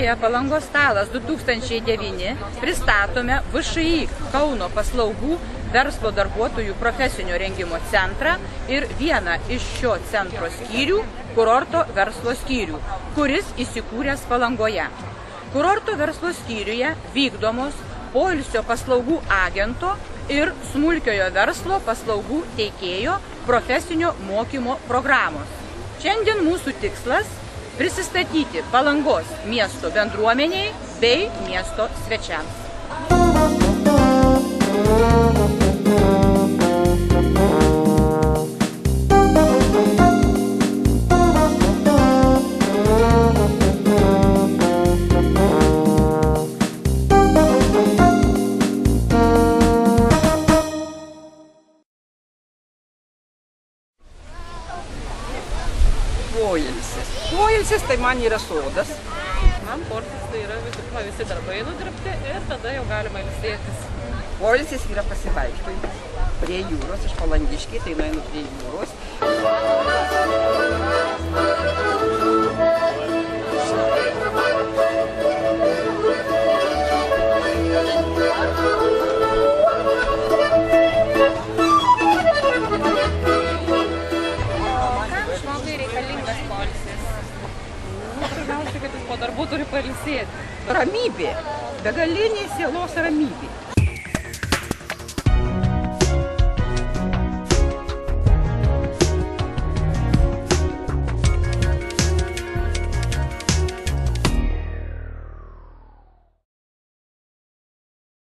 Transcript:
renginiuje Palangos stalas 2009 pristatome VŠI Kauno paslaugų verslo darbuotojų profesinio rengimo centrą ir vieną iš šio centro skyrių – kurorto verslo skyrių, kuris įsikūręs Palangoje. Kurorto verslo skyriuje vykdomos poilsio paslaugų agento ir smulkiojo verslo paslaugų teikėjo profesinio mokymo programos. Šiandien mūsų tikslas – prisistatyti Palangos miesto bendruomeniai bei miesto svečiams. Poilsis tai man yra sodas. Man poilsis tai yra visi darbai nudirbti ir tada jau galima ilsėtis. Poilsis yra pasivaikščiojimas prie jūros, iš Palangiškiai, tai nueinu prie jūros. Pirmiausia, kad jis po darbų turi pailsėti. Ramybė, begalinė sielos ramybė.